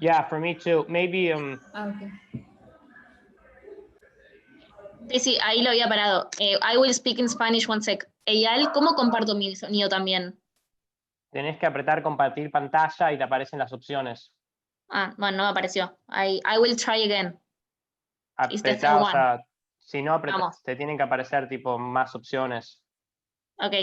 Yeah, for me too. Maybe Okay. Sí, ahí lo había parado. I will speak in Spanish one sec. Eyal, ¿cómo comparto mi sonido también? tenés que apretar compartir pantalla y te aparecen las opciones. Ah, bueno, no me apareció. I will try again. It's the third Apretá, o one. sea, si no Vamos. te tienen que aparecer tipo más opciones. Ok.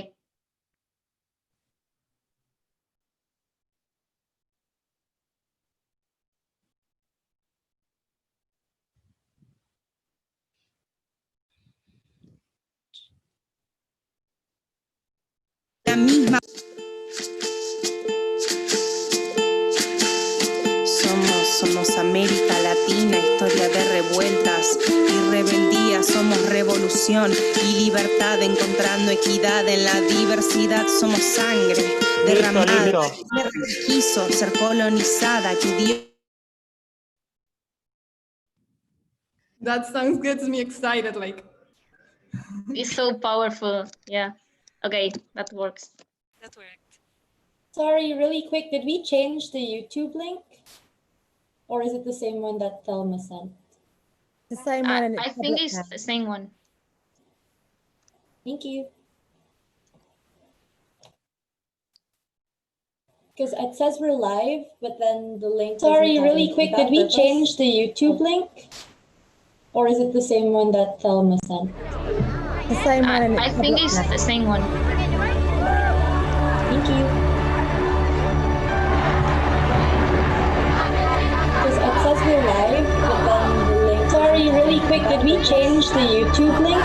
La misma. Somos América Latina, historia de revueltas y rebeldía. Somos revolución y libertad, encontrando equidad en la diversidad. Somos sangre derramada, Listo. tierra que quiso ser colonizada, que dio. That song gets me excited, like. It's so powerful. Yeah. Okay, that works. That worked. Sorry, really quick, did we change the YouTube link? Or is it the same one that Thelma sent? The same one. And I think it's the same one. Thank you. Because it says we're live, but then the link. Sorry, really quick, did we change the YouTube link? Or is it the same one that Thelma sent? The same one. And I think it's the same one. Thank you. Because it says we're live, but then the link. Sorry, really quick, did we change the YouTube link?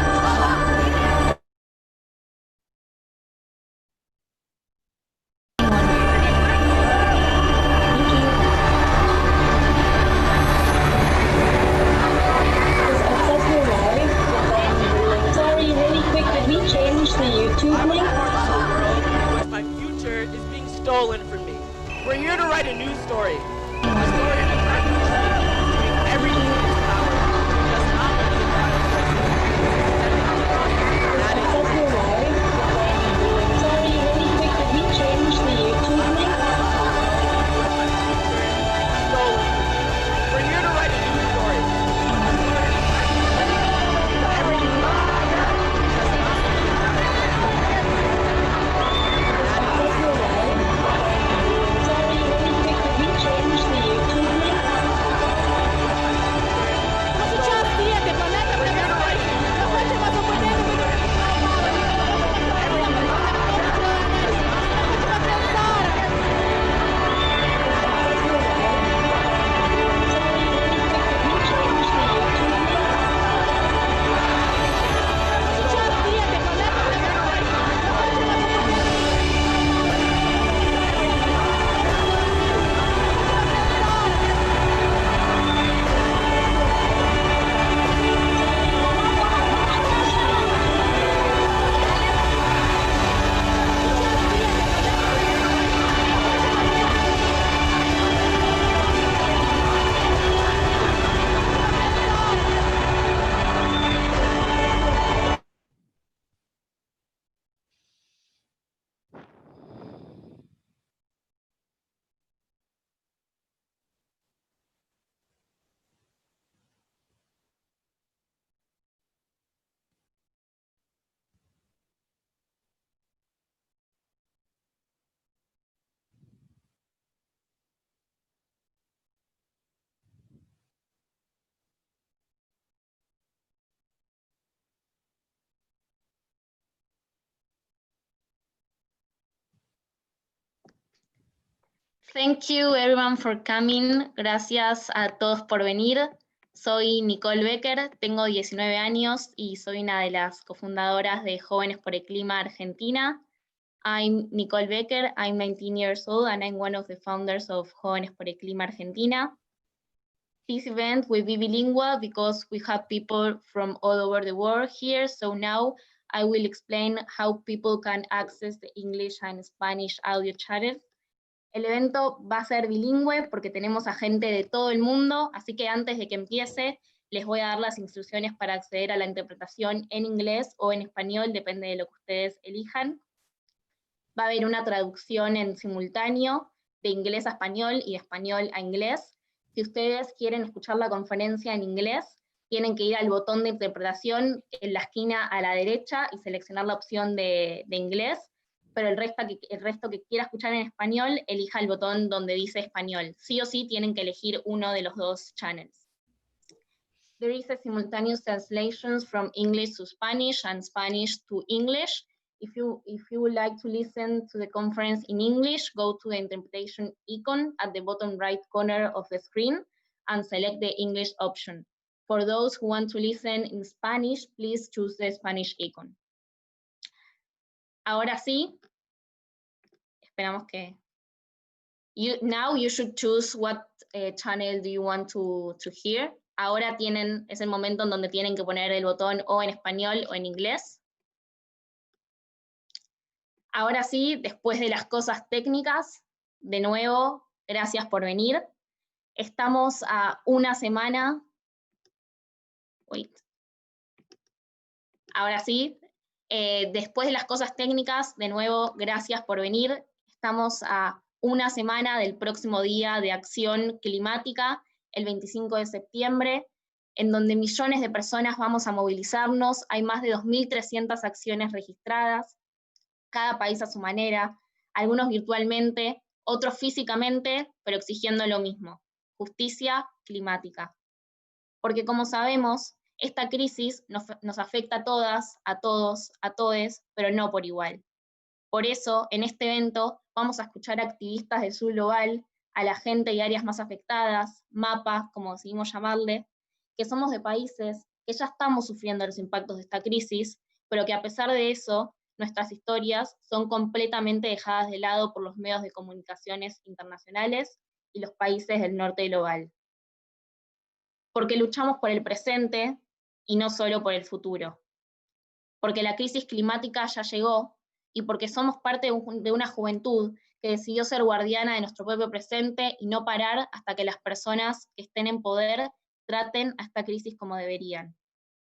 My future is being stolen from me. We're here to write a news story. A story that tries to take everything in its power to just not let the environment that is Sorry, really quick, did we change the YouTube link? stolen from me. We're here to write a news story. A story that tries to take everything in its power to just not let the Sorry, really quick, did we change the YouTube link? Thank you everyone for coming. Gracias a todos por venir. Soy Nicole Becker, tengo 19 años y soy una de las cofundadoras de Jóvenes por el Clima Argentina. I'm Nicole Becker, I'm 19 years old and I'm one of the founders of Jóvenes por el Clima Argentina. This event will be bilingual because we have people from all over the world here, so now I will explain how people can access the English and Spanish audio channels. El evento va a ser bilingüe porque tenemos a gente de todo el mundo, así que antes de que empiece les voy a dar las instrucciones para acceder a la interpretación en inglés o en español, depende de lo que ustedes elijan. Va a haber una traducción en simultáneo de inglés a español y de español a inglés. Si ustedes quieren escuchar la conferencia en inglés, tienen que ir al botón de interpretación en la esquina a la derecha y seleccionar la opción de inglés, pero el resto que quiera escuchar en español, elija el botón donde dice español. Sí o sí tienen que elegir uno de los dos channels. There is a simultaneous translation from English to Spanish and Spanish to English. If you would like to listen to the conference in English, go to the interpretation icon at the bottom right corner of the screen and select the English option. For those who want to listen in Spanish, please choose the Spanish icon. Ahora sí, esperamos que... Now you should choose what channel do you want to hear. Ahora es el momento en donde tienen que poner el botón o en español o en inglés. Ahora sí, después de las cosas técnicas, de nuevo, gracias por venir. Estamos a una semana. Ahora sí, después de las cosas técnicas, de nuevo, gracias por venir. Estamos a una semana del próximo Día de Acción Climática, el 25 de septiembre, en donde millones de personas vamos a movilizarnos. Hay más de 2.300 acciones registradas, cada país a su manera, algunos virtualmente, otros físicamente, pero exigiendo lo mismo: justicia climática. Porque como sabemos, esta crisis nos afecta a todas, a todos, a todes, pero no por igual. Por eso, en este evento, vamos a escuchar a activistas del sur global, a la gente y áreas más afectadas, MAPA, como decidimos llamarle, que somos de países que ya estamos sufriendo los impactos de esta crisis, pero que a pesar de eso, nuestras historias son completamente dejadas de lado por los medios de comunicaciones internacionales y los países del norte global. Porque luchamos por el presente y no solo por el futuro. Porque la crisis climática ya llegó y porque somos parte de una juventud que decidió ser guardiana de nuestro propio presente y no parar hasta que las personas que estén en poder traten a esta crisis como deberían.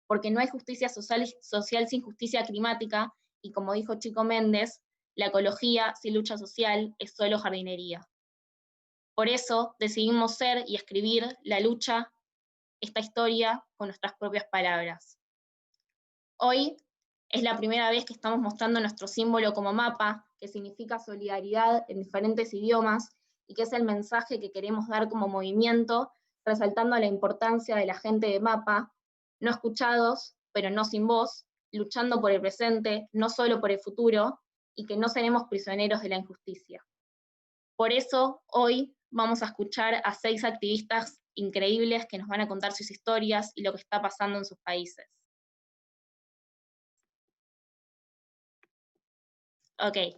Porque no hay justicia social sin justicia climática, y como dijo Chico Méndez, la ecología sin lucha social es solo jardinería. Por eso decidimos ser y escribir la lucha, esta historia, con nuestras propias palabras. Hoy es la primera vez que estamos mostrando nuestro símbolo como mapa, que significa solidaridad en diferentes idiomas, y que es el mensaje que queremos dar como movimiento, resaltando la importancia de la gente de MAPA, no escuchados, pero no sin voz, luchando por el presente, no solo por el futuro, y que no seremos prisioneros de la injusticia. Por eso, hoy vamos a escuchar a 6 activistas increíbles que nos van a contar sus historias y lo que está pasando en sus países. Okay.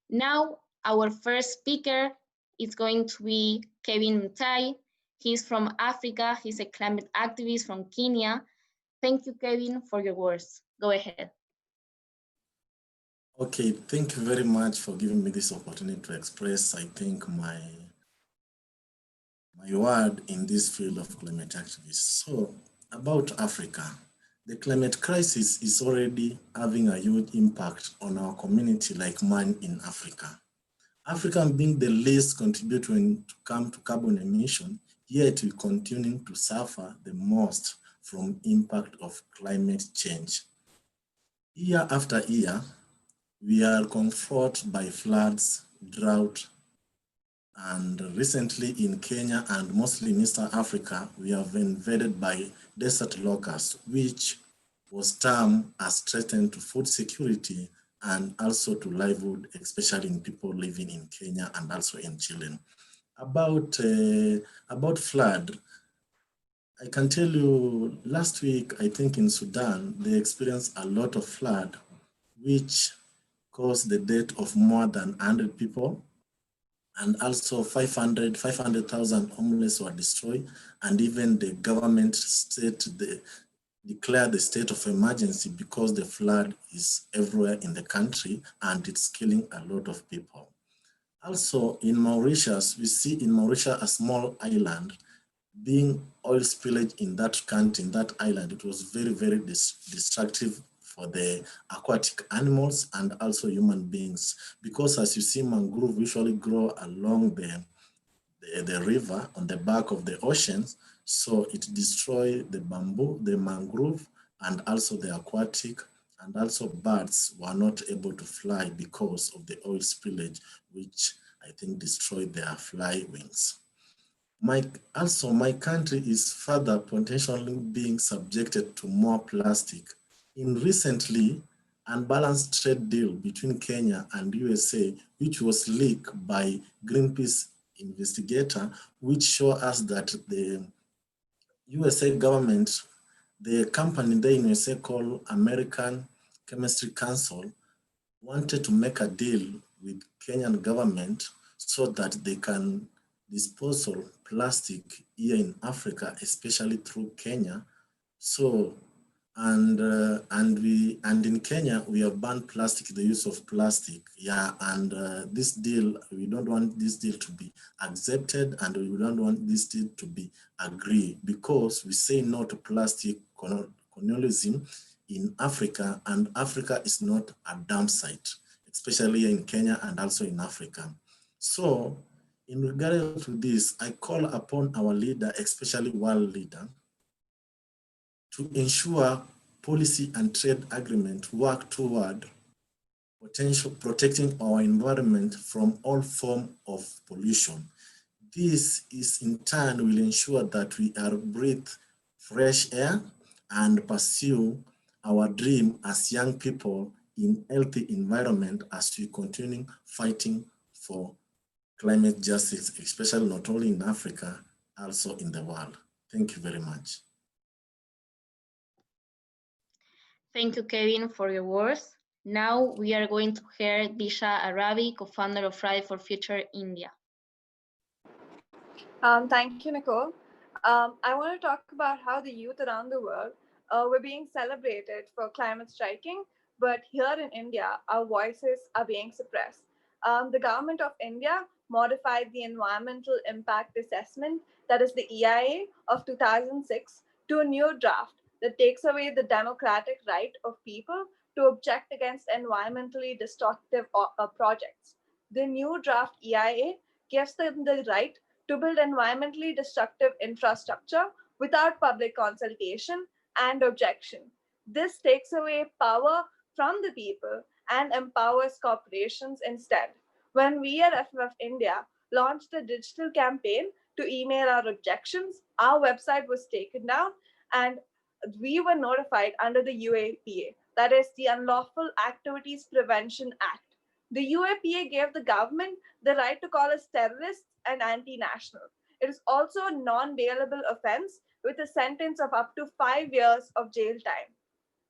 Now, our first speaker is going to be Kevin Mutai. He's from Africa. He's a climate activist from Kenya. Thank you, Kevin, for your words. Go ahead. Okay, thank you very much for giving me this opportunity to express, I think, my word in this field of climate activism. So, about Africa, the climate crisis is already having a huge impact on our community like mine in Africa. Africa being the least contributor when it comes to carbon emission, yet we continue to suffer the most from impact of climate change. Year after year, we are confronted by floods, drought, and recently in Kenya and mostly in Eastern Africa, we have been invaded by desert locusts, which was termed as threatened to food security and also to livelihood, especially in people living in Kenya and also in children. About flood, I can tell you last week, I think in Sudan, they experienced a lot of flood, which caused the death of more than 100 people. And also 500,000 homeless were destroyed. And even the government declared the state of emergency because the flood is everywhere in the country and it's killing a lot of people. Also in Mauritius, we see in Mauritius a small island being oil spillage in that country, in that island. It was very, very destructive for the aquatic animals and also human beings. Because as you see, mangrove usually grow along the the river on the back of the oceans. So it destroys the bamboo, the mangrove, and also the aquatic, and also birds were not able to fly because of the oil spillage, which I think destroyed their fly wings. Also, my country is further potentially being subjected to more plastic. In recently unbalanced trade deal between Kenya and USA, which was leaked by Greenpeace investigator, which show us that the USA government, the company there in USA called American Chemistry Council, wanted to make a deal with Kenyan government so that they can dispose of plastic here in Africa, especially through Kenya. So, and in Kenya we have banned plastic, the use of plastic. Yeah, and this deal, we don't want this deal to be accepted, and we don't want this deal to be agreed, because we say no to plastic colonialism in Africa, and Africa is not a dump site, especially in Kenya and also in Africa. So in regard to this, I call upon our leader, especially world leader, to ensure policy and trade agreement work toward protecting our environment from all forms of pollution. This is in turn will ensure that we are breathe fresh air and pursue our dream as young people in healthy environment as we continue fighting for climate justice, especially not only in Africa, also in the world. Thank you very much. Thank you, Kevin, for your words. Now we are going to hear Disha Arabi, co-founder of Friday for Future India. Thank you, Nicole. I want to talk about how the youth around the world were being celebrated for climate striking, but here in India, our voices are being suppressed. The government of India modified the Environmental Impact Assessment, that is the EIA of 2006, to a new draft that takes away the democratic right of people to object against environmentally destructive projects. The new draft EIA gives them the right to build environmentally destructive infrastructure without public consultation and objection. This takes away power from the people and empowers corporations instead. When we at FFF India launched a digital campaign to email our objections, our website was taken down and we were notified under the UAPA, that is the Unlawful Activities Prevention Act. The UAPA gave the government the right to call us terrorists and anti-national. It is also a non-bailable offense with a sentence of up to 5 years of jail time.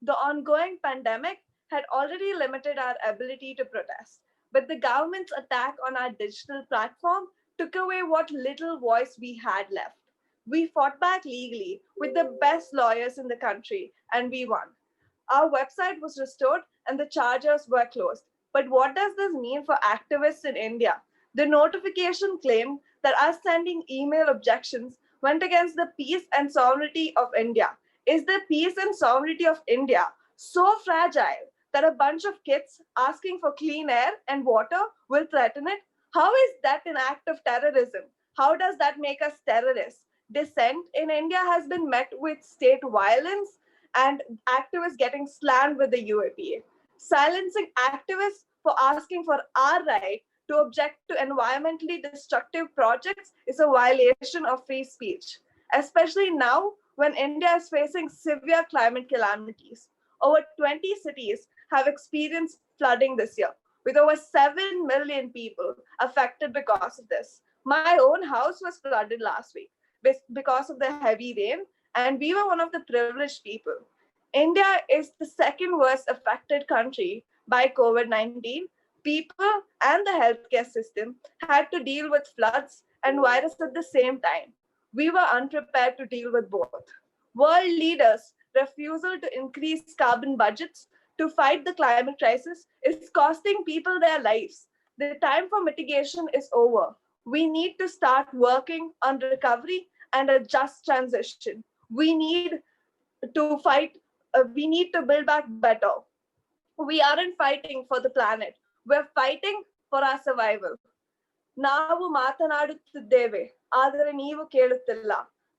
The ongoing pandemic had already limited our ability to protest, but the government's attack on our digital platform took away what little voice we had left. We fought back legally with the best lawyers in the country, and we won. Our website was restored and the chargers were closed. But what does this mean for activists in India? The notification claimed that us sending email objections went against the peace and sovereignty of India. Is the peace and sovereignty of India so fragile that a bunch of kids asking for clean air and water will threaten it? How is that an act of terrorism? How does that make us terrorists? Dissent in India has been met with state violence and activists getting slammed with the UAPA. Silencing activists for asking for our right to object to environmentally destructive projects is a violation of free speech, especially now when India is facing severe climate calamities. Over 20 cities have experienced flooding this year, with over 7 million people affected because of this. My own house was flooded last week because of the heavy rain, and we were one of the privileged people. India is the second worst affected country by COVID-19. People and the healthcare system had to deal with floods and virus at the same time. We were unprepared to deal with both. World leaders' refusal to increase carbon budgets to fight the climate crisis is costing people their lives. The time for mitigation is over. We need to start working on recovery and a just transition. We need to fight. We need to build back better. We aren't fighting for the planet. We're fighting for our survival. ನಾವು ಮಾತನಾಡುತ್ತಿದ್ದೇವೆ, ಆದರೆ ನೀವು ಕೇಳುತ್ತಿಲ್ಲ.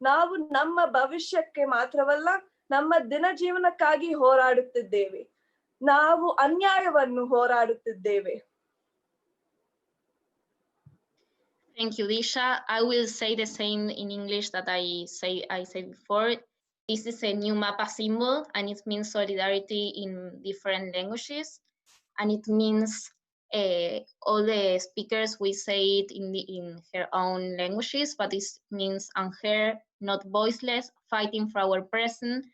ನಾವು ನಮ್ಮ ಭವಿಷ್ಯಕ್ಕೆ ಮಾತ್ರವಲ್ಲ, ನಮ್ಮ ದಿನ ಜೀವನಕ್ಕಾಗಿ ಹೋರಾಡುತ್ತಿದ್ದೇವೆ. ನಾವು ಅನ್ಯಾಯವನ್ನು ಹೋರಾಡುತ್ತಿದ್ದೇವೆ. Thank you, Disha. I will say the same in English that I said before. This is a new MAPA symbol, and it means solidarity in different languages. And it means all the speakers will say it in her own languages, but it means unheard, not voiceless, fighting for our present,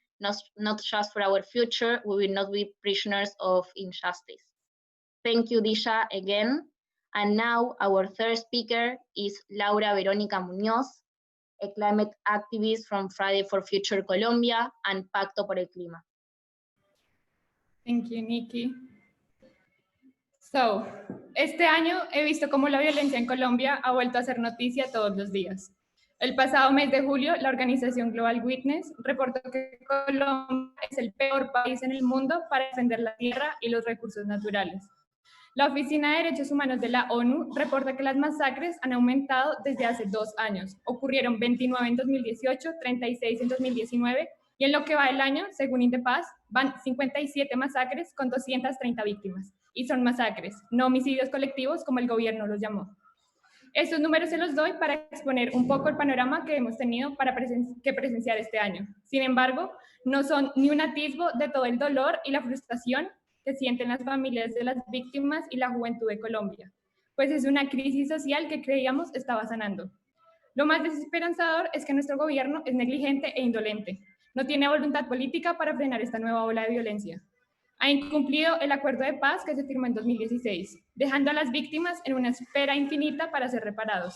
not just for our future. We will not be prisoners of injustice. Thank you, Disha, again. And now our third speaker is Laura Verónica Muñoz, a climate activist from Friday for Future Colombia and Pacto por el Clima. Thank you, Nikki. So, este año he visto cómo la violencia en Colombia ha vuelto a ser noticia todos los días. El pasado mes de julio, la organización Global Witness reportó que Colombia es el peor país en el mundo para defender la tierra y los recursos naturales. La Oficina de Derechos Humanos de la ONU reporta que las masacres han aumentado desde hace 2 años. Ocurrieron 29 en 2018, 36 en 2019 y en lo que va el año, según Indepaz, van 57 masacres con 230 víctimas. Y son masacres, no homicidios colectivos como el gobierno los llamó. Estos números se los doy para exponer un poco el panorama que hemos tenido que presenciar este año. Sin embargo, no son ni un atisbo de todo el dolor y la frustración que sienten las familias de las víctimas y la juventud de Colombia, pues es una crisis social que creíamos estaba sanando. Lo más desesperanzador es que nuestro gobierno es negligente e indolente. No tiene voluntad política para frenar esta nueva ola de violencia. Ha incumplido el acuerdo de paz que se firmó en 2016, dejando a las víctimas en una espera infinita para ser reparados.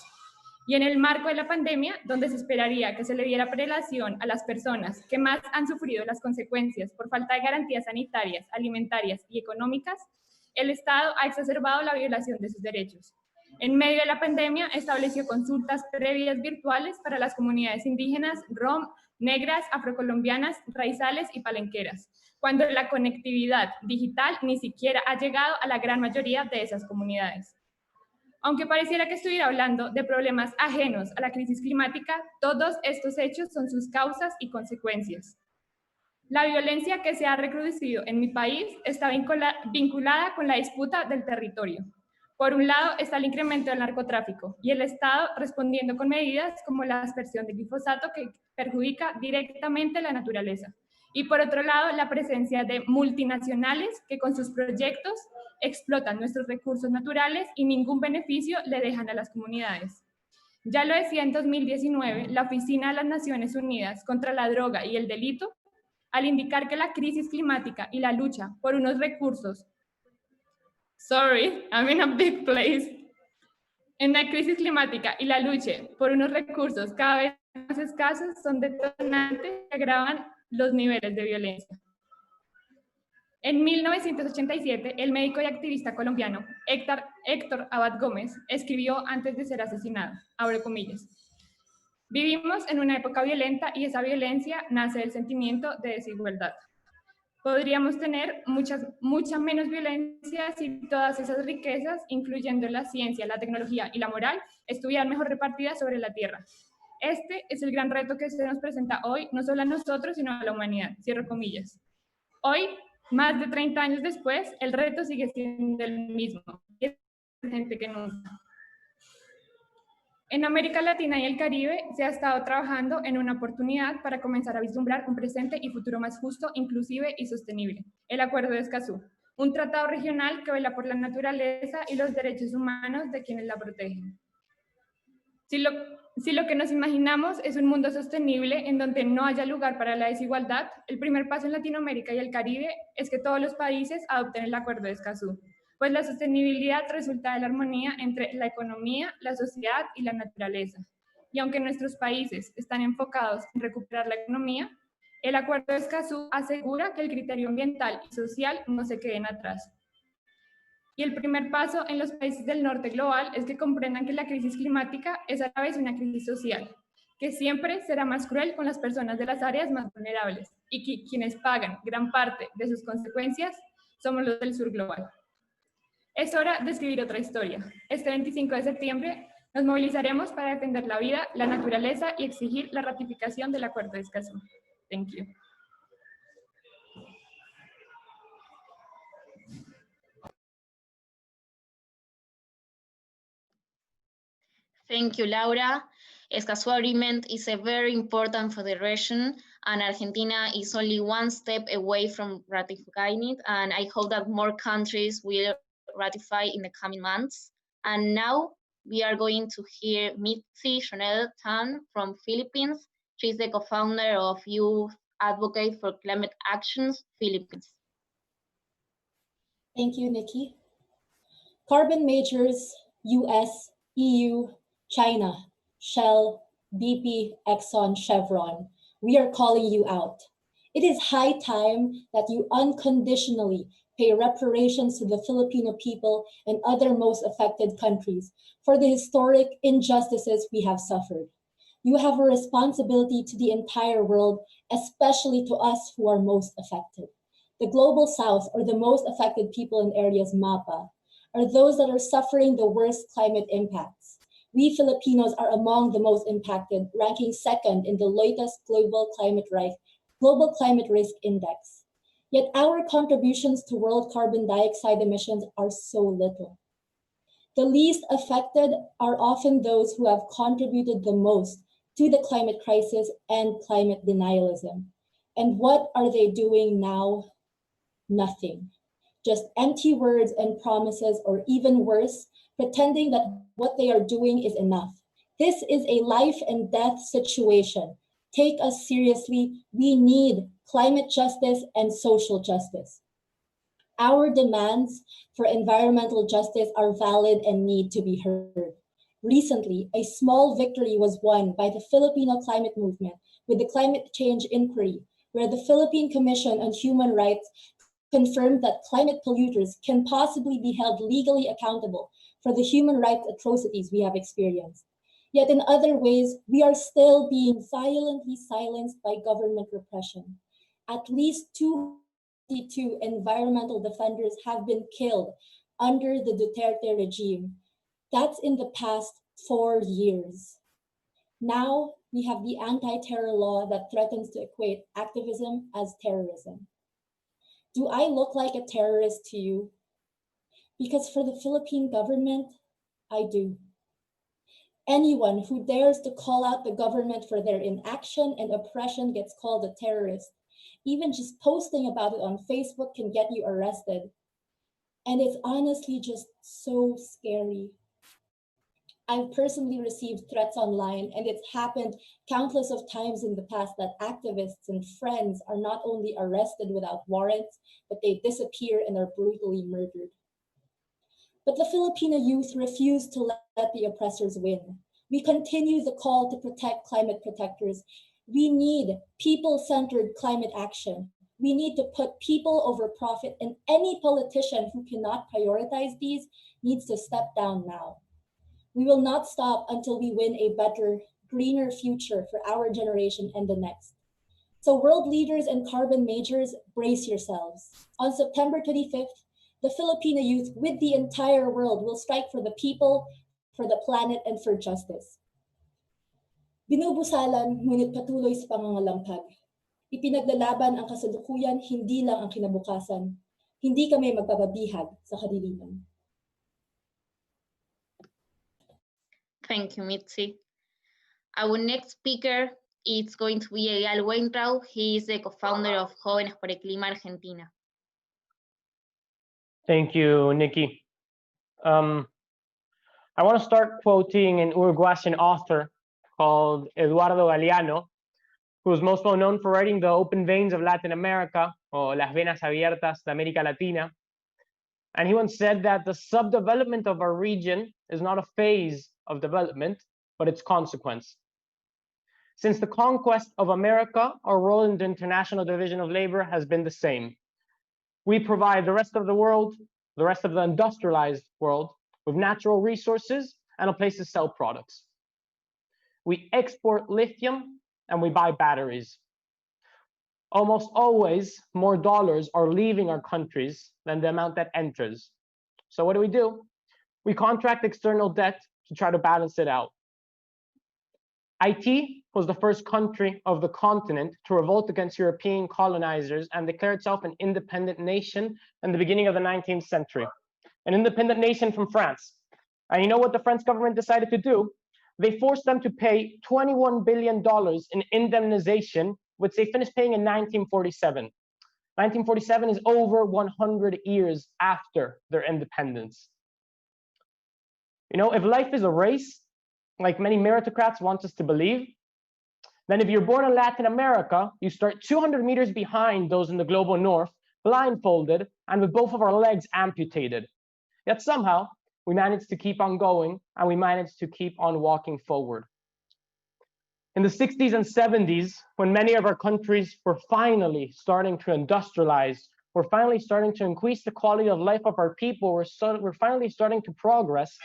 Y en el marco de la pandemia, donde se esperaría que se le diera prelación a las personas que más han sufrido las consecuencias por falta de garantías sanitarias, alimentarias y económicas, el Estado ha exacerbado la violación de sus derechos. En medio de la pandemia, estableció consultas previas virtuales para las comunidades indígenas, rom, negras, afrocolombianas, raizales y palenqueras, cuando la conectividad digital ni siquiera ha llegado a la gran mayoría de esas comunidades. Aunque pareciera que estuviera hablando de problemas ajenos a la crisis climática, todos estos hechos son sus causas y consecuencias. La violencia que se ha recrudecido en mi país está vinculada con la disputa del territorio. Por un lado está el incremento del narcotráfico y el Estado respondiendo con medidas como la aspersión de glifosato que perjudica directamente la naturaleza. Y por otro lado, la presencia de multinacionales que con sus proyectos explotan nuestros recursos naturales y ningún beneficio le dejan a las comunidades. Ya lo decía en 2019 la Oficina de las Naciones Unidas contra la Droga y el Delito, al indicar que la crisis climática y la lucha por unos recursos... Sorry, I'm in a big place. En la crisis climática y la lucha por unos recursos cada vez más escasos son detonantes que agravan los niveles de violencia. En 1987, el médico y activista colombiano Héctor Abad Gómez escribió antes de ser asesinado, abro comillas: vivimos en una época violenta y esa violencia nace del sentimiento de desigualdad. Podríamos tener mucha menos violencia si todas esas riquezas, incluyendo la ciencia, la tecnología y la moral, estuvieran mejor repartidas sobre la tierra. Este es el gran reto que se nos presenta hoy, no solo a nosotros, sino a la humanidad, cierro comillas. Hoy, más de 30 años después, el reto sigue siendo el mismo, y es más urgente que nunca. En América Latina y el Caribe se ha estado trabajando en una oportunidad para comenzar a vislumbrar un presente y futuro más justo, inclusive y sostenible, el Acuerdo de Escazú, un tratado regional que vela por la naturaleza y los derechos humanos de quienes la protegen. Si lo que nos imaginamos es un mundo sostenible en donde no haya lugar para la desigualdad, el primer paso en Latinoamérica y el Caribe es que todos los países adopten el Acuerdo de Escazú, pues la sostenibilidad resulta de la armonía entre la economía, la sociedad y la naturaleza. Y aunque nuestros países están enfocados en recuperar la economía, el Acuerdo de Escazú asegura que el criterio ambiental y social no se queden atrás. Y el primer paso en los países del norte global es que comprendan que la crisis climática es a la vez una crisis social, que siempre será más cruel con las personas de las áreas más vulnerables y que quienes pagan gran parte de sus consecuencias somos los del sur global. Es hora de escribir otra historia. Este 25 de septiembre nos movilizaremos para defender la vida, la naturaleza y exigir la ratificación del Acuerdo de Escazú. Thank you. Thank you, Laura. Escazú Agreement is a very important for the region, and Argentina is only one step away from ratifying it, and I hope that more countries will ratify in the coming months. And now we are going to hear Mitzi Jonel Tan from Philippines. She's the co-founder of Youth Advocate for Climate Actions, Philippines. Thank you, Nikki. Carbon majors, US, EU, China, Shell, BP, Exxon, Chevron, we are calling you out. It is high time that you unconditionally pay reparations to the Filipino people and other most affected countries for the historic injustices we have suffered. You have a responsibility to the entire world, especially to us who are most affected. The Global South, or the most affected people in areas MAPA, are those that are suffering the worst climate impacts. We Filipinos are among the most impacted, ranking second in the latest Global Climate Risk Index. Yet our contributions to world carbon dioxide emissions are so little. The least affected are often those who have contributed the most to the climate crisis and climate denialism. And what are they doing now? Nothing. Just empty words and promises, or even worse, pretending that what they are doing is enough. This is a life and death situation. Take us seriously. We need climate justice and social justice. Our demands for environmental justice are valid and need to be heard. Recently, a small victory was won by the Filipino climate movement with the Climate Change Inquiry, where the Philippine Commission on Human Rights confirmed that climate polluters can possibly be held legally accountable for the human rights atrocities we have experienced. Yet in other ways, we are still being violently silenced by government repression. At least 22 environmental defenders have been killed under the Duterte regime. That's in the past 4 years. Now we have the anti-terror law that threatens to equate activism as terrorism. Do I look like a terrorist to you? Because for the Philippine government, I do. Anyone who dares to call out the government for their inaction and oppression gets called a terrorist. Even just posting about it on Facebook can get you arrested. And it's honestly just so scary. I've personally received threats online, and it's happened countless of times in the past that activists and friends are not only arrested without warrants, but they disappear and are brutally murdered. But the Filipino youth refuse to let the oppressors win. We continue the call to protect climate protectors. We need people-centered climate action. We need to put people over profit, and any politician who cannot prioritize these needs to step down now. We will not stop until we win a better, greener future for our generation and the next. So world leaders and carbon majors, brace yourselves. On September 25th, the Filipino youth with the entire world will strike for the people, for the planet, and for justice. Binubusalan, ngunit patuloy sa pangangalampag. Ipinaglalaban ang kasalukuyan, hindi lang ang kinabukasan. Hindi kami magpapabihag sa kadiliman. Thank you, Mitzi. Our next speaker is going to be Eyal Weintraub. He is the co-founder of Jóvenes por el Clima Argentina. Thank you, Nikki. I want to start quoting an Uruguayan author called Eduardo Galeano, who is most well known for writing The Open Veins of Latin America, or Las Venas Abiertas de América Latina. And he once said that the subdevelopment of our region is not a phase of development, but its consequence. Since the conquest of America, our role in the International Division of Labor has been the same. We provide the rest of the world, the rest of the industrialized world, with natural resources and a place to sell products. We export lithium and we buy batteries. Almost always, more dollars are leaving our countries than the amount that enters. So what do? We contract external debt to try to balance it out. Haiti was the first country of the continent to revolt against European colonizers and declare itself an independent nation in the beginning of the 19th century. An independent nation from France. And you know what the French government decided to do? They forced them to pay $21 billion in indemnization, which they finished paying in 1947. 1947 is over 100 years after their independence. You know, if life is a race, like many meritocrats want us to believe, then if you're born in Latin America, you start 200 meters behind those in the global north, blindfolded, and with both of our legs amputated. Yet somehow, we managed to keep on going, and we managed to keep on walking forward. In the 60s and 70s, when many of our countries were finally starting to industrialize, we're finally starting to increase the quality of life of our people, we're finally starting to progress,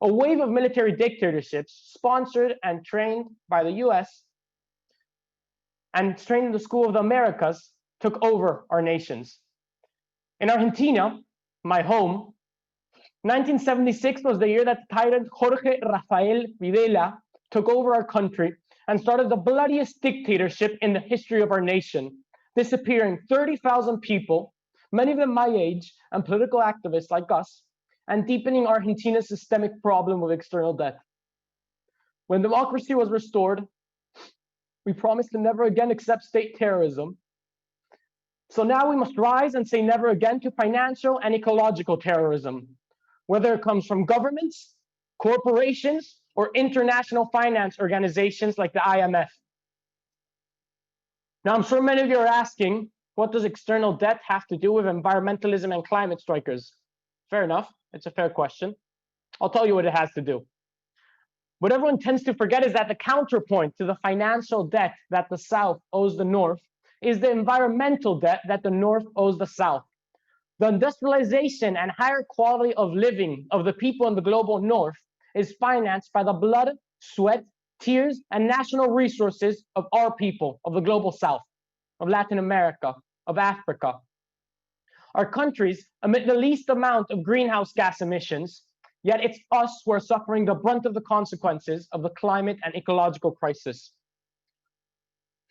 a wave of military dictatorships sponsored and trained by the US and trained in the School of the Americas took over our nations. In Argentina, my home, 1976 was the year that tyrant Jorge Rafael Videla took over our country and started the bloodiest dictatorship in the history of our nation, disappearing 30,000 people, many of them my age, and political activists like us, and deepening Argentina's systemic problem with external debt. When democracy was restored, we promised to never again accept state terrorism. So now we must rise and say never again to financial and ecological terrorism, whether it comes from governments, corporations, or international finance organizations like the IMF. Now, I'm sure many of you are asking, what does external debt have to do with environmentalism and climate strikers? Fair enough, it's a fair question. I'll tell you what it has to do. What everyone tends to forget is that the counterpoint to the financial debt that the South owes the North is the environmental debt that the North owes the South. The industrialization and higher quality of living of the people in the global North is financed by the blood, sweat, tears, and national resources of our people, of the global South, of Latin America, of Africa. Our countries emit the least amount of greenhouse gas emissions, yet it's us who are suffering the brunt of the consequences of the climate and ecological crisis.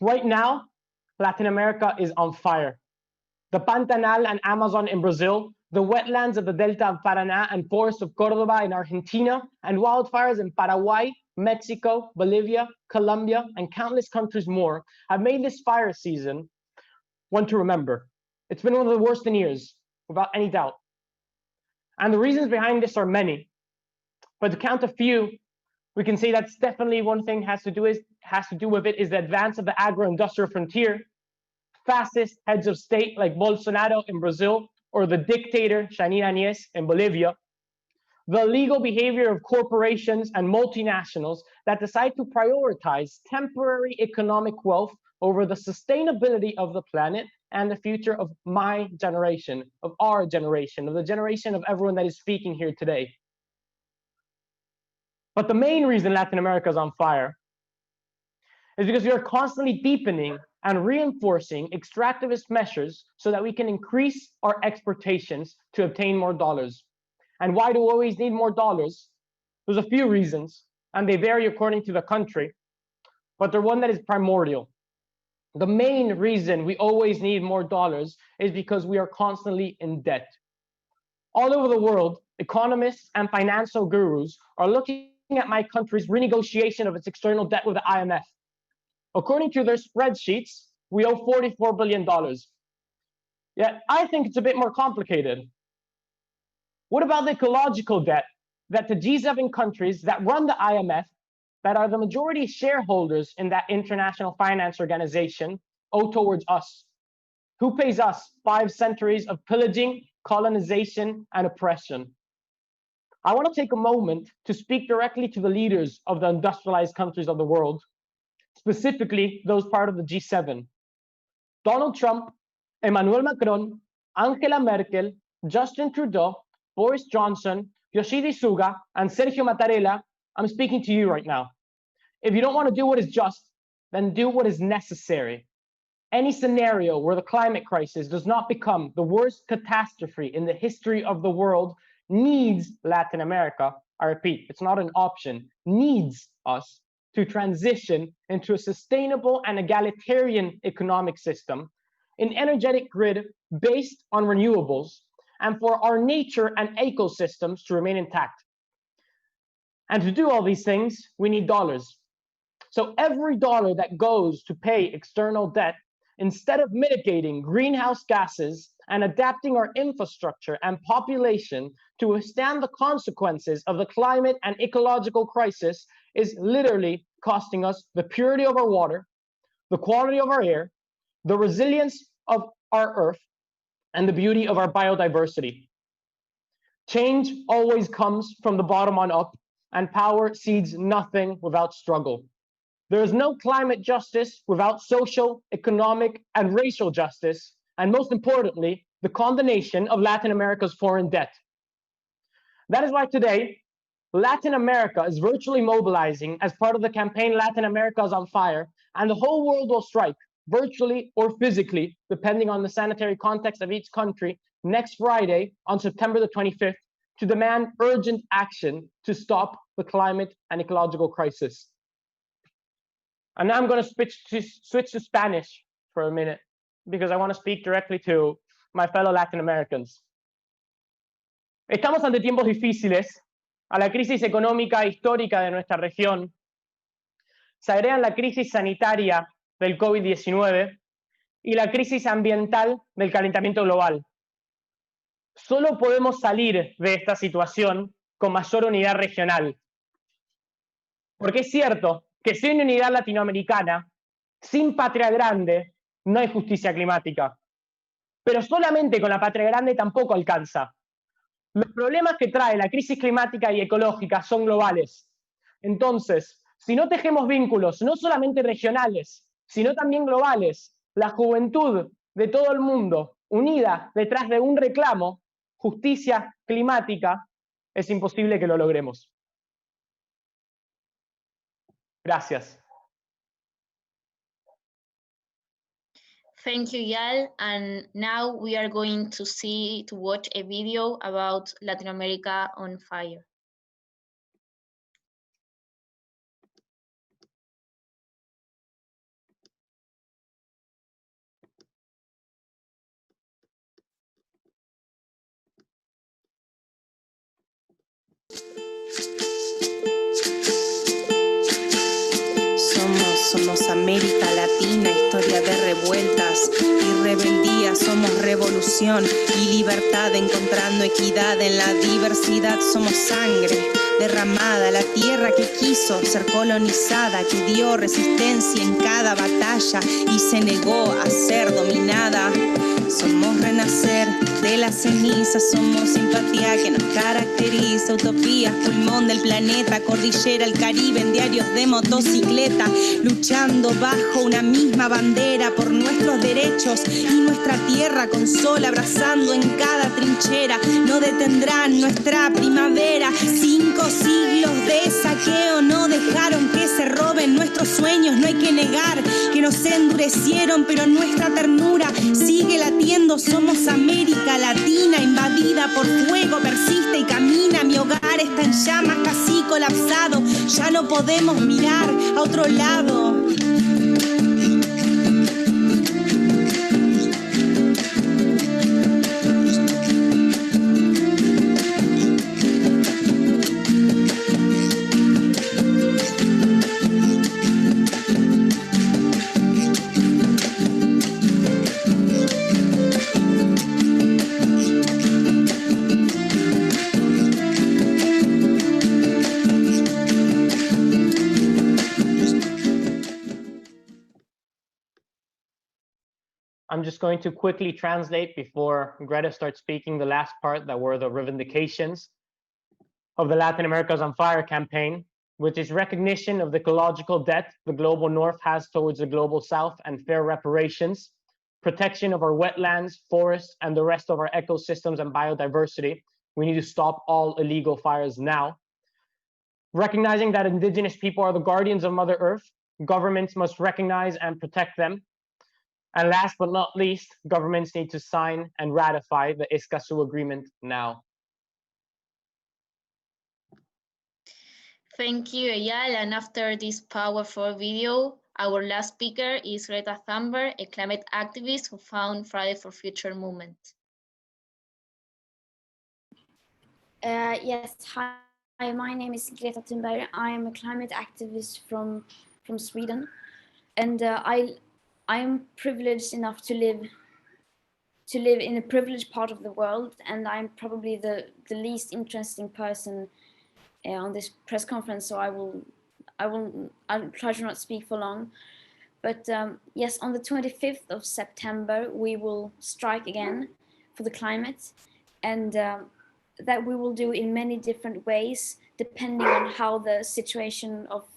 Right now, Latin America is on fire. The Pantanal and Amazon in Brazil, the wetlands of the Delta of Paraná and forests of Córdoba in Argentina, and wildfires in Paraguay, Mexico, Bolivia, Colombia, and countless countries more have made this fire season one to remember. It's been one of the worst in years, without any doubt. And the reasons behind this are many, but to count a few, we can say that's definitely one thing has to do with it is the advance of the agro-industrial frontier, fascist heads of state like Bolsonaro in Brazil, or the dictator Janine Áñez in Bolivia, the illegal behavior of corporations and multinationals that decide to prioritize temporary economic wealth over the sustainability of the planet and the future of my generation, of our generation, of the generation of everyone that is speaking here today. But the main reason Latin America is on fire is because we are constantly deepening and reinforcing extractivist measures so that we can increase our exportations to obtain more dollars. And why do we always need more dollars? There's a few reasons, and they vary according to the country, but they're one that is primordial. The main reason we always need more dollars is because we are constantly in debt. All over the world, economists and financial gurus are looking at my country's renegotiation of its external debt with the IMF. According to their spreadsheets, we owe $44 billion. Yet I think it's a bit more complicated. What about the ecological debt that the G7 countries that run the IMF, that are the majority shareholders in that international finance organization, owe towards us? Who pays us 5 centuries of pillaging, colonization, and oppression? I want to take a moment to speak directly to the leaders of the industrialized countries of the world, specifically those part of the G7. Donald Trump, Emmanuel Macron, Angela Merkel, Justin Trudeau, Boris Johnson, Yoshihide Suga, and Sergio Mattarella, I'm speaking to you right now. If you don't want to do what is just, then do what is necessary. Any scenario where the climate crisis does not become the worst catastrophe in the history of the world needs Latin America, I repeat, it's not an option, needs us to transition into a sustainable and egalitarian economic system, an energetic grid based on renewables, and for our nature and ecosystems to remain intact. And to do all these things, we need dollars. So every dollar that goes to pay external debt, instead of mitigating greenhouse gases and adapting our infrastructure and population to withstand the consequences of the climate and ecological crisis, is literally costing us the purity of our water, the quality of our air, the resilience of our earth, and the beauty of our biodiversity. Change always comes from the bottom on up, and power cedes nothing without struggle. There is no climate justice without social, economic, and racial justice, and most importantly, the condemnation of Latin America's foreign debt. That is why today, Latin America is virtually mobilizing as part of the campaign Latin America is on Fire, and the whole world will strike, virtually or physically, depending on the sanitary context of each country, next Friday on September the 25th, to demand urgent action to stop the climate and ecological crisis. And now I'm going to switch to Spanish for a minute, because I want to speak directly to my fellow Latin Americans. Estamos ante tiempos difíciles. A la crisis económica histórica de nuestra región se agregan la crisis sanitaria del COVID-19 y la crisis ambiental del calentamiento global. Solo podemos salir de esta situación con mayor unidad regional. Porque es cierto que sin unidad latinoamericana, sin patria grande, no hay justicia climática. Pero solamente con la patria grande tampoco alcanza. Los problemas que trae la crisis climática y ecológica son globales. Entonces, si no tejemos vínculos no solamente regionales, sino también globales, la juventud de todo el mundo unida detrás de un reclamo, justicia climática, es imposible que lo logremos. Gracias. Thank you, Yal. And now we are going to watch a video about Latin America on Fire. Somos América Latina, historia de revueltas y rebeldía. Somos revolución y libertad, encontrando equidad en la diversidad. Somos sangre derramada, la tierra que quiso ser colonizada, que dio resistencia en cada batalla y se negó a ser dominada. Somos renacer de las cenizas, somos simpatía que nos caracteriza, utopías, pulmón del planeta, cordillera, el Caribe, en diarios de motocicleta, luchando bajo una misma bandera por nuestros derechos y nuestra tierra, con sol abrazando en cada trinchera. No detendrán nuestra primavera. 5 siglos de saqueo no dejaron que se roben nuestros sueños. No hay que negar que nos endurecieron, pero nuestra ternura sigue latiendo. Somos América Latina, invadida por fuego, persiste y camina. Mi hogar está en llamas, casi colapsado. Ya no podemos mirar a otro lado. I'm just going to quickly translate before Greta starts speaking the last part that were the revendications of the Latin America's on Fire campaign, which is recognition of the ecological debt the global north has towards the global south and fair reparations, protection of our wetlands, forests, and the rest of our ecosystems and biodiversity. We need to stop all illegal fires now. Recognizing that indigenous people are the guardians of Mother Earth, governments must recognize and protect them. And last but not least, governments need to sign and ratify the Escazú Agreement now. Thank you, Eyal. And after this powerful video, our last speaker is Greta Thunberg, a climate activist who found Friday for Future movement. Yes, hi, my name is Greta Thunberg. I am a climate activist from Sweden, and I am privileged enough to live in a privileged part of the world, and I'm probably the least interesting person on this press conference. So I'll try to not speak for long. But yes, on the 25th of September, we will strike again for the climate, and that we will do in many different ways, depending on how the situation of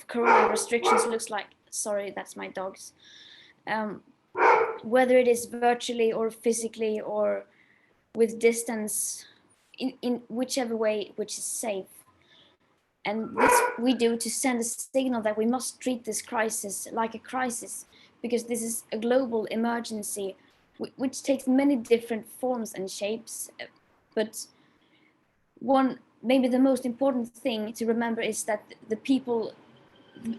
corona restrictions looks like. Sorry, that's my dogs. Whether it is virtually or physically or with distance, in whichever way which is safe. And this we do to send a signal that we must treat this crisis like a crisis, because this is a global emergency which takes many different forms and shapes. But maybe the most important thing to remember is that the people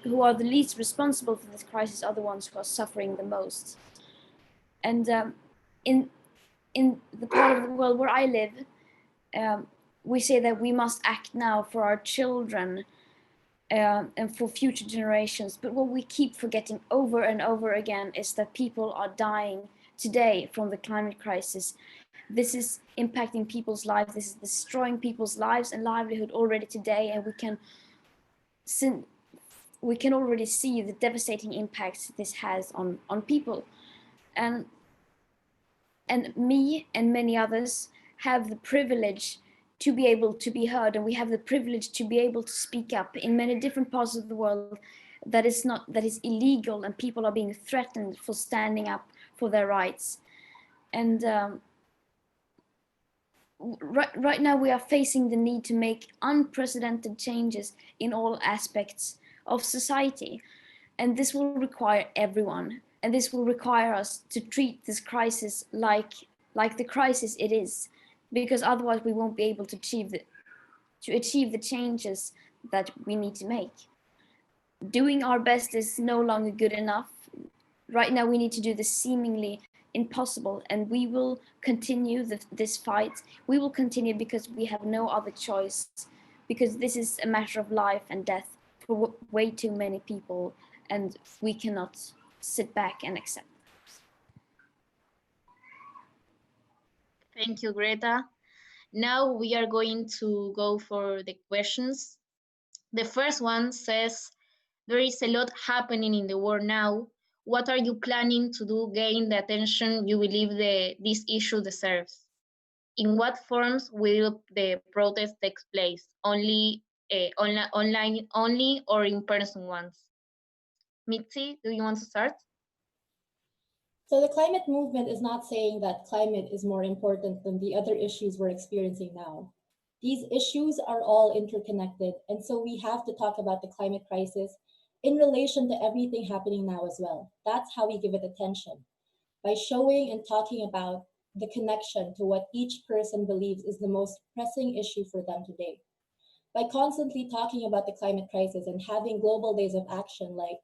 who are the least responsible for this crisis are the ones who are suffering the most. And in the part of the world where I live, we say that we must act now for our children and for future generations. But what we keep forgetting over and over again is that people are dying today from the climate crisis. This is impacting people's lives. This is destroying people's lives and livelihood already today, and we can already see the devastating impacts this has on people. And me and many others have the privilege to be able to be heard, and we have the privilege to be able to speak up in many different parts of the world that is illegal, and people are being threatened for standing up for their rights. And right now we are facing the need to make unprecedented changes in all aspects of society, and this will require everyone, and this will require us to treat this crisis like the crisis it is, because otherwise we won't be able to achieve the changes that we need to make. Doing our best is no longer good enough. Right now we need to do the seemingly impossible, and we will continue this fight. We will continue because we have no other choice, because this is a matter of life and death for way too many people, and we cannot sit back and accept. Thank you, Greta. Now we are going to go for the questions. The first one says, there is a lot happening in the world now. What are you planning to do gain the attention you believe this issue deserves? In what forms will the protest take place? Only online only, or in-person ones? Mitzi, do you want to start? So the climate movement is not saying that climate is more important than the other issues we're experiencing now. These issues are all interconnected, and so we have to talk about the climate crisis in relation to everything happening now as well. That's how we give it attention, by showing and talking about the connection to what each person believes is the most pressing issue for them today. By constantly talking about the climate crisis and having global days of action like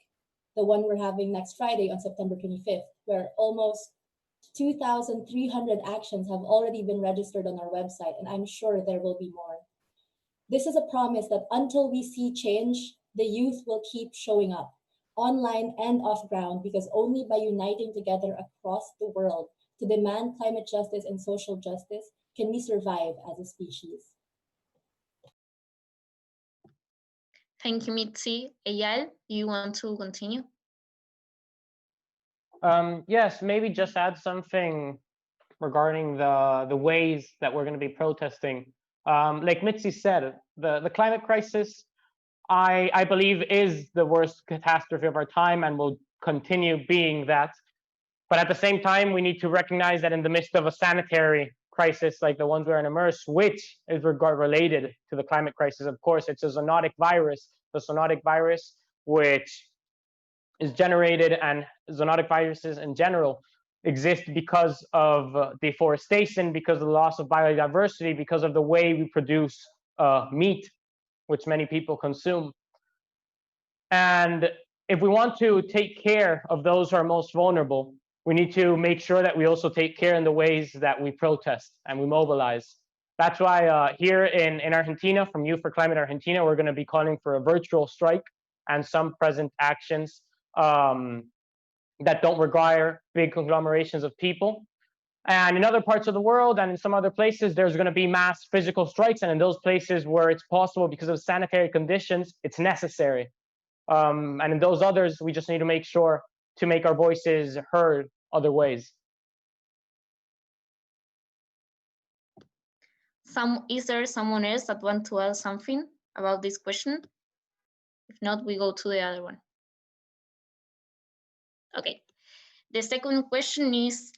the one we're having next Friday on September 25th, where almost 2,300 actions have already been registered on our website, and I'm sure there will be more. This is a promise that until we see change, the youth will keep showing up, online and off ground, because only by uniting together across the world to demand climate justice and social justice can we survive as a species. Thank you, Mitzi. Eyal, do you want to continue? Yes, maybe just add something regarding the ways that we're going to be protesting. Like Mitzi said, the climate crisis, I believe, is the worst catastrophe of our time and will continue being that. But at the same time, we need to recognize that in the midst of a sanitary crisis like the ones we're in immersed, which is related to the climate crisis, of course, it's a zoonotic virus. The zoonotic virus, which is generated, and zoonotic viruses in general exist because of deforestation, because of the loss of biodiversity, because of the way we produce meat. which many people consume. And if we want to take care of those who are most vulnerable, we need to make sure that we also take care in the ways that we protest and we mobilize. That's why here in Argentina, from Youth for Climate Argentina, we're going to be calling for a virtual strike and some present actions that don't require big conglomerations of people. And in other parts of the world and in some other places, there's going to be mass physical strikes. And in those places where it's possible because of sanitary conditions, it's necessary. And in those others, we just need to make sure to make our voices heard other ways. Is there someone else that wants to add something about this question? If not, we go to the other one. Okay. The second question is,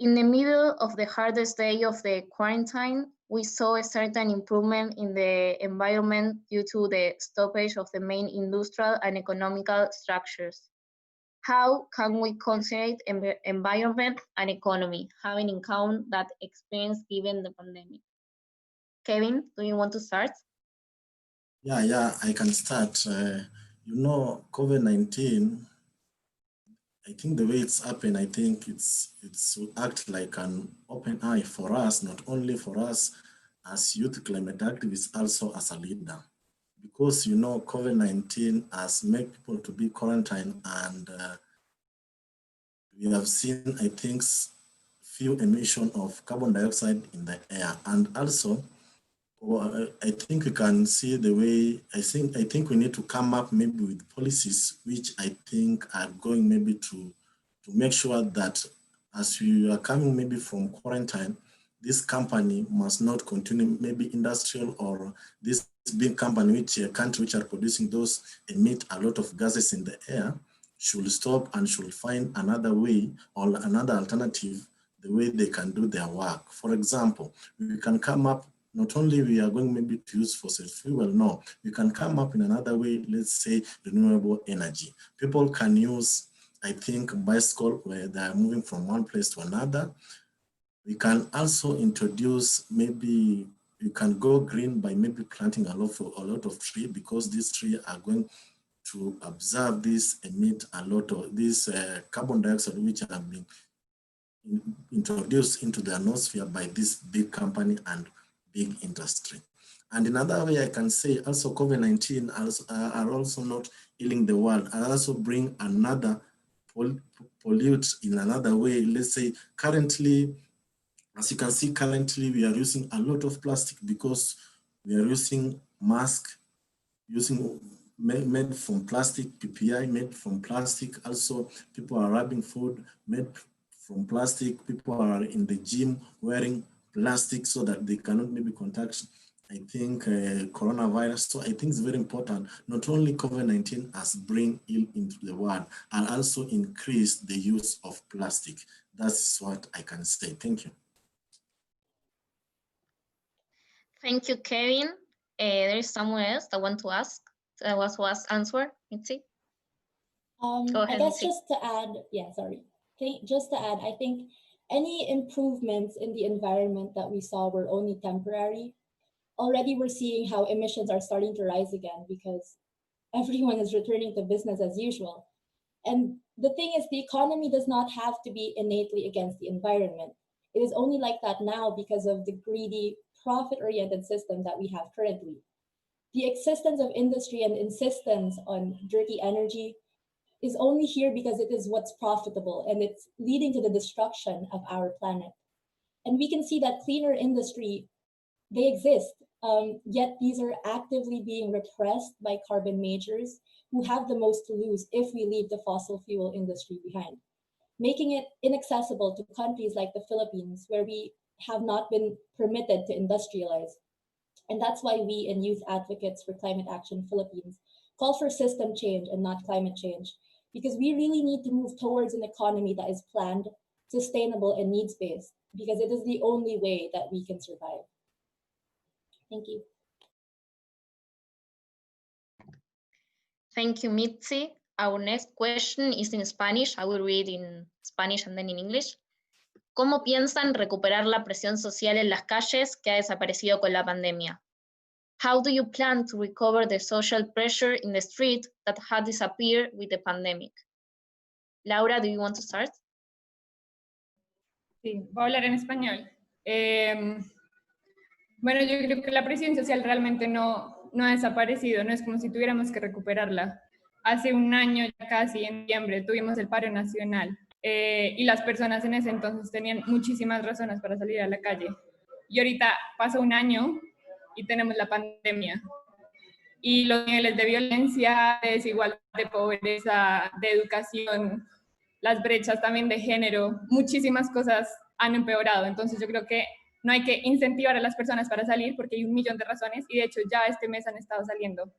in the middle of the hardest day of the quarantine, we saw a certain improvement in the environment due to the stoppage of the main industrial and economical structures. How can we consider environment and economy, having in account that experience given the pandemic? Kevin, do you want to start? Yeah, I can start. You know, COVID-19, I think the way it's happened, I think it's to act like an open eye for us, not only for us as youth climate activists, also as a leader. Because, you know, COVID-19 has made people to be quarantined, and we have seen, I think, few emission of carbon dioxide in the air. And also, I think we can see the way, I think we need to come up maybe with policies which I think are going maybe to make sure that as we are coming maybe from quarantine, this company must not continue, maybe industrial or this big company, which country which are producing those emit a lot of gases in the air, should stop and should find another way or another alternative, the way they can do their work. For example, we can come up, not only we are going maybe to use fossil fuel, no, we can come up in another way, let's say renewable energy. People can use, I think, bicycle where they are moving from one place to another. We can also introduce, maybe you can go green by maybe planting a lot of trees, because these trees are going to observe this, emit a lot of this carbon dioxide, which have been introduced into the atmosphere by this big company and big industry. And another way I can say also COVID-19 are also not healing the world, and also bring another pollute in another way. Let's say currently, as you can see, currently we are using a lot of plastic because we are using masks, made from plastic, PPI made from plastic. Also, people are rubbing food made from plastic. People are in the gym wearing plastic so that they cannot maybe contact, I think, coronavirus. So I think it's very important, not only COVID-19 has bring ill into the world, and also increase the use of plastic. That's what I can say. Thank you. Thank you, Kevin. There is someone else that want to ask, that was to ask answer. Mitzi? Go ahead, I guess Mitzi. just to add, just to add, I think any improvements in the environment that we saw were only temporary. Already we're seeing how emissions are starting to rise again because everyone is returning to business as usual. And the thing is, the economy does not have to be innately against the environment. It is only like that now because of the greedy, profit-oriented system that we have currently. The existence of industry and insistence on dirty energy is only here because it is what's profitable, and it's leading to the destruction of our planet. And we can see that cleaner industry, they exist, yet these are actively being repressed by carbon majors who have the most to lose if we leave the fossil fuel industry behind, making it inaccessible to countries like the Philippines, where we have not been permitted to industrialize. And that's why we in Youth Advocates for Climate Action Philippines call for system change and not climate change, because we really need to move towards an economy that is planned, sustainable, and needs-based, because it is the only way that we can survive. Thank you. Thank you, Mitzi. Our next question is in Spanish. I will read in Spanish and then in English. ¿Cómo piensan recuperar la presión social en las calles que ha desaparecido con la pandemia? How do you plan to recover the social pressure in the street that had disappeared with the pandemic? Laura, do you want to start? Sí, voy a hablar en español. Bueno, yo creo que la presión social realmente no ha desaparecido, no es como si tuviéramos que recuperarla. Hace un año, ya casi en noviembre, tuvimos el paro nacional y las personas en ese entonces tenían muchísimas razones para salir a la calle. Y ahorita pasó un año y tenemos la pandemia. Y los niveles de violencia, de desigualdad, de pobreza, de educación, las brechas también de género, muchísimas cosas han empeorado. Entonces yo creo que no hay que incentivar a las personas para salir porque hay un millón de razones y de hecho ya este mes han estado saliendo.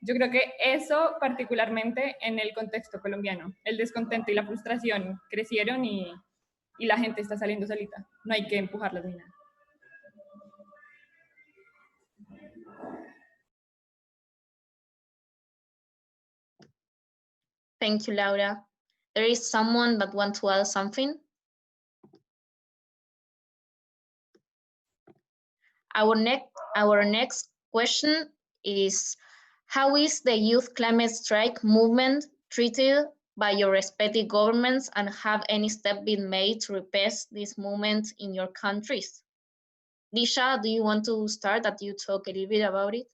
Yo creo que eso particularmente en el contexto colombiano, el descontento y la frustración crecieron y la gente está saliendo solita. No hay que empujarlas ni nada. Thank you, Laura. There is someone that wants to add something? Our next question is, how is the youth climate strike movement treated by your respective governments, and have any step been made to repress this movement in your countries? Disha, do you want to start, that you talk a little bit about it?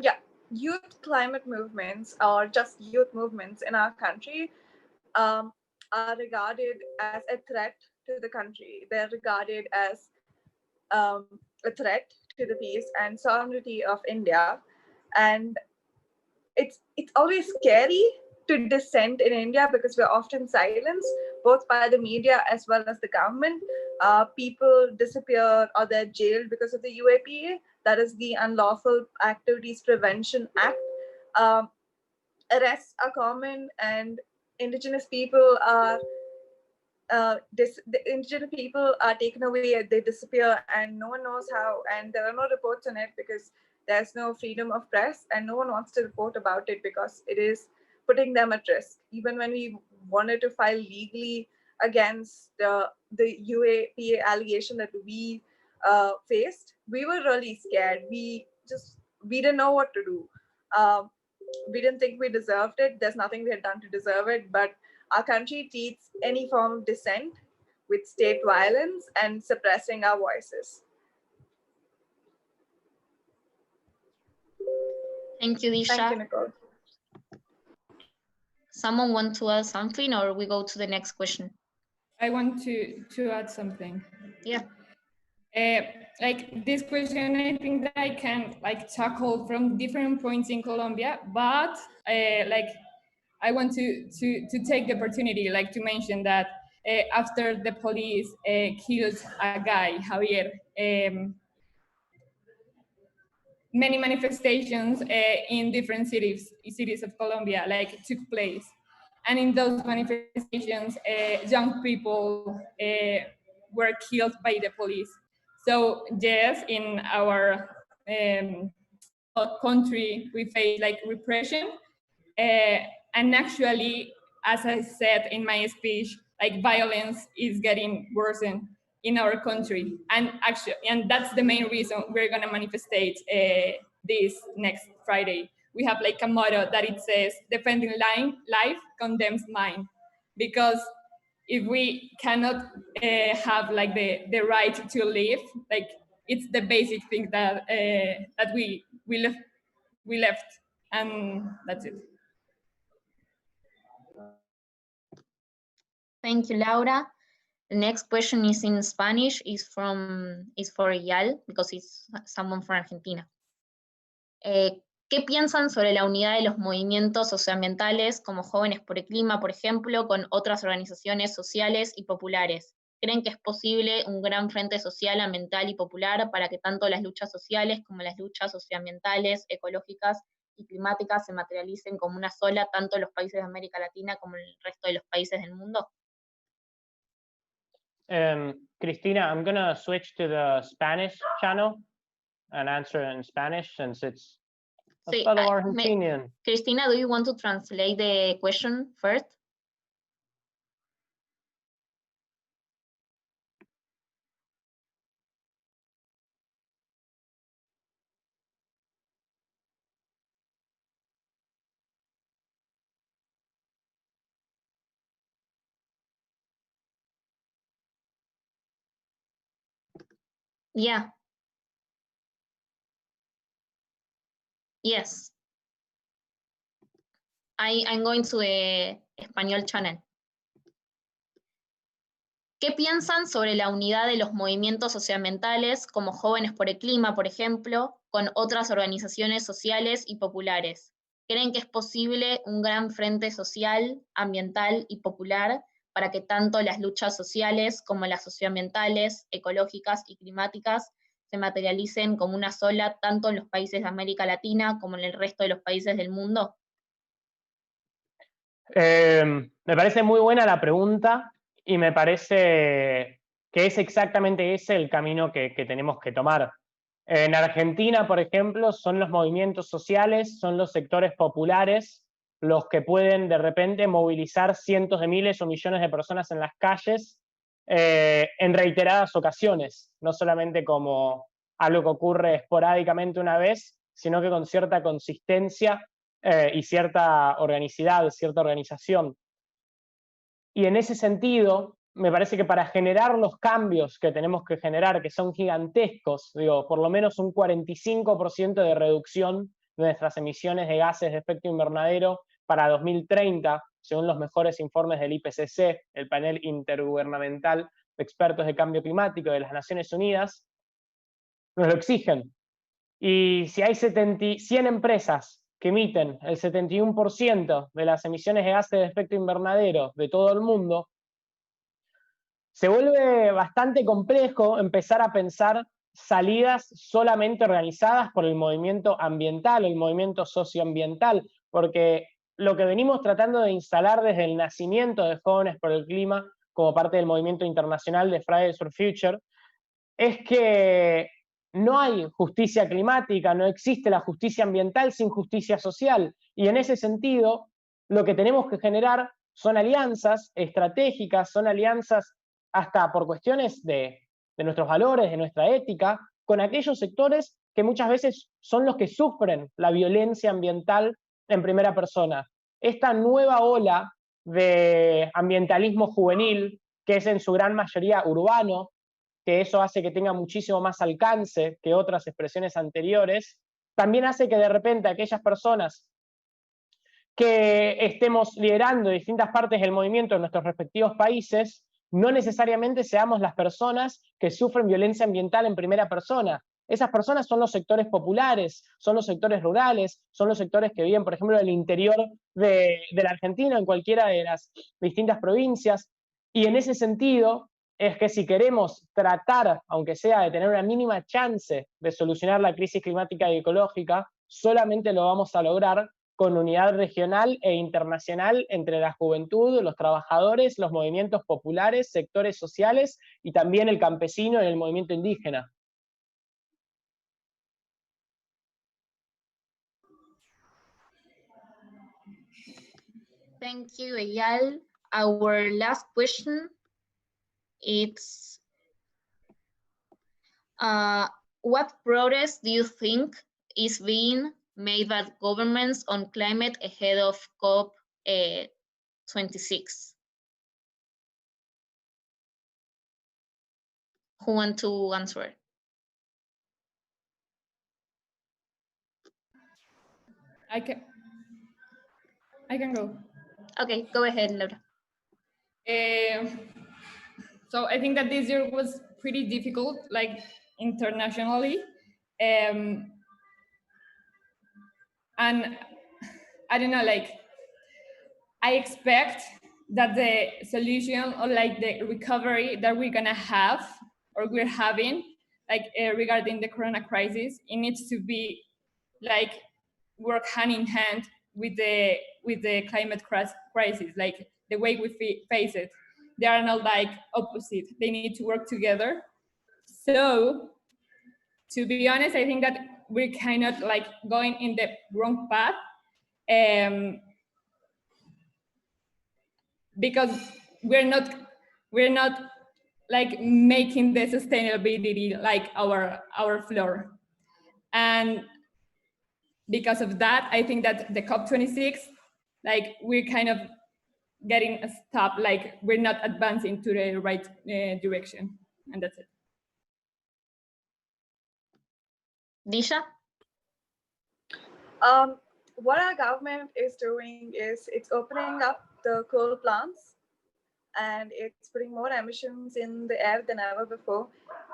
Yeah, youth climate movements, or just youth movements in our country, are regarded as a threat to the country. They're regarded as a threat to the peace and sovereignty of India. And it's always scary to dissent in India because we're often silenced, both by the media as well as the government. People disappear or they're jailed because of the UAPA, that is the Unlawful Activities Prevention Act. Arrests are common, and indigenous people are taken away, they disappear, and no one knows how, and there are no reports on it because there's no freedom of press, and no one wants to report about it because it is putting them at risk. Even when we wanted to file legally against the UAPA allegation that we faced, we were really scared. We didn't know what to do. We didn't think we deserved it. There's nothing we had done to deserve it, but our country treats any form of dissent with state violence and suppressing our voices. Thank you, Disha. Thank you, Nicole. Someone want to add something, or we go to the next question? I want to add something. Yeah. Like this question, I think that I can tackle from different points in Colombia, but I want to take the opportunity to mention that after the police killed a guy, Javier, many manifestations in different cities of Colombia took place. And in those manifestations, young people were killed by the police. So yes, in our country, we face repression. And actually, as I said in my speech, violence is getting worse in our country. And that's the main reason we're gonna manifestate this next Friday. We have a motto that it says, defending life condemns mine. Because if we cannot have the right to live, it's the basic thing that we left, and that's it. Thank you, Laura. The next question is in Spanish, is for Eyal, because it's someone from Argentina. ¿Qué piensan sobre la unidad de los movimientos socioambientales como Jóvenes por el Clima, por ejemplo, con otras organizaciones sociales y populares? ¿Creen que es posible un gran frente social, ambiental y popular para que tanto las luchas sociales como las luchas socioambientales, ecológicas y climáticas se materialicen como una sola, tanto en los países de América Latina como en el resto de los países del mundo? Cristina, I'm going to switch to the Spanish channel and answer in Spanish since it's a fellow Argentinian. Cristina, do you want to translate the question first? Yeah. Yes. I'm going to the Español channel. ¿Qué piensan sobre la unidad de los movimientos socioambientales como Jóvenes por el Clima, por ejemplo, con otras organizaciones sociales y populares? ¿Creen que es posible un gran frente social, ambiental y popular para que tanto las luchas sociales como las socioambientales, ecológicas y climáticas se materialicen como una sola, tanto en los países de América Latina como en el resto de los países del mundo? Me parece muy buena la pregunta y me parece que es exactamente ese el camino que tenemos que tomar. En Argentina, por ejemplo, son los movimientos sociales, son los sectores populares los que pueden de repente movilizar cientos de miles o millones de personas en las calles en reiteradas ocasiones, no solamente como algo que ocurre esporádicamente una vez, sino que con cierta consistencia y cierta organicidad, cierta organización. Y en ese sentido, me parece que para generar los cambios que tenemos que generar, que son gigantescos, digo, por lo menos un 45% de reducción de nuestras emisiones de gases de efecto invernadero para 2030, según los mejores informes del IPCC, el panel intergubernamental de expertos de cambio climático de las Naciones Unidas, nos lo exigen. Y si hay 100 empresas que emiten el 71% de las emisiones de gases de efecto invernadero de todo el mundo, se vuelve bastante complejo empezar a pensar salidas solamente organizadas por el movimiento ambiental, el movimiento socioambiental, porque lo que venimos tratando de instalar desde el nacimiento de Jóvenes por el Clima, como parte del movimiento internacional de Fridays for Future, es que no hay justicia climática, no existe la justicia ambiental sin justicia social. Y en ese sentido, lo que tenemos que generar son alianzas estratégicas, son alianzas hasta por cuestiones de nuestros valores, de nuestra ética, con aquellos sectores que muchas veces son los que sufren la violencia ambiental en primera persona. Esta nueva ola de ambientalismo juvenil, que es en su gran mayoría urbano, que eso hace que tenga muchísimo más alcance que otras expresiones anteriores, también hace que de repente aquellas personas que estemos liderando distintas partes del movimiento en nuestros respectivos países, no necesariamente seamos las personas que sufren violencia ambiental en primera persona. Esas personas son los sectores populares, son los sectores rurales, son los sectores que viven, por ejemplo, en el interior de la Argentina, en cualquiera de las distintas provincias. Y en ese sentido, es que si queremos tratar, aunque sea de tener una mínima chance de solucionar la crisis climática y ecológica, solamente lo vamos a lograr con unidad regional e internacional entre la juventud, los trabajadores, los movimientos populares, sectores sociales y también el campesino y el movimiento indígena. Thank you, Eyal. Our last question is, what progress do you think is being made by governments on climate ahead of COP26? Who want to answer? I can go. Okay, go ahead, Laura. So I think that this year was pretty difficult, like internationally. And I don't know, like, I expect that the solution or like the recovery that we're gonna have or we're having, like regarding the Corona crisis, it needs to be like work hand in hand with the climate crisis, like the way we face it. They are not like opposite. They need to work together. So, to be honest, I think that we're kind of like going in the wrong path, because we're not like making the sustainability like our floor, and because of that, I think that the COP26, like we're kind of getting a stop, like we're not advancing to the right direction, and that's it. Disha? What our government is doing is it's opening up the coal plants and it's putting more emissions in the air than ever before.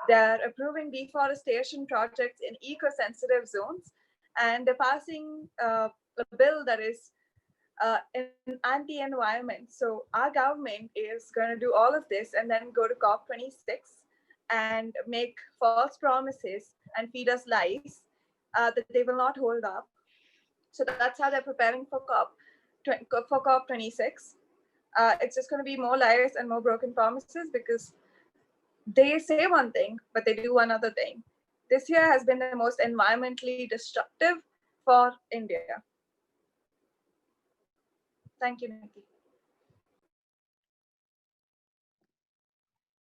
They're approving deforestation projects in eco-sensitive zones, and they're passing a bill that is anti-environment. So our government is going to do all of this and then go to COP26 and make false promises and feed us lies that they will not hold up. So that's how they're preparing for COP26. It's just going to be more lies and more broken promises because they say one thing, but they do one other thing. This year has been the most environmentally destructive for India. Thank you, Nikki.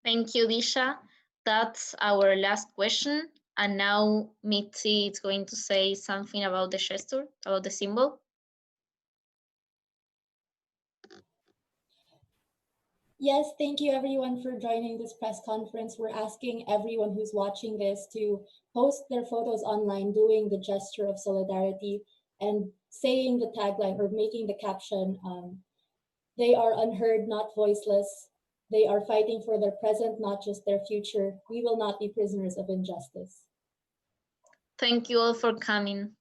Thank you, Disha. That's our last question. And now Mitzi is going to say something about the gesture, about the symbol. Yes, thank you everyone for joining this press conference. We're asking everyone who's watching this to post their photos online doing the gesture of solidarity and saying the tagline or making the caption, they are unheard, not voiceless. They are fighting for their present, not just their future. We will not be prisoners of injustice. Thank you all for coming.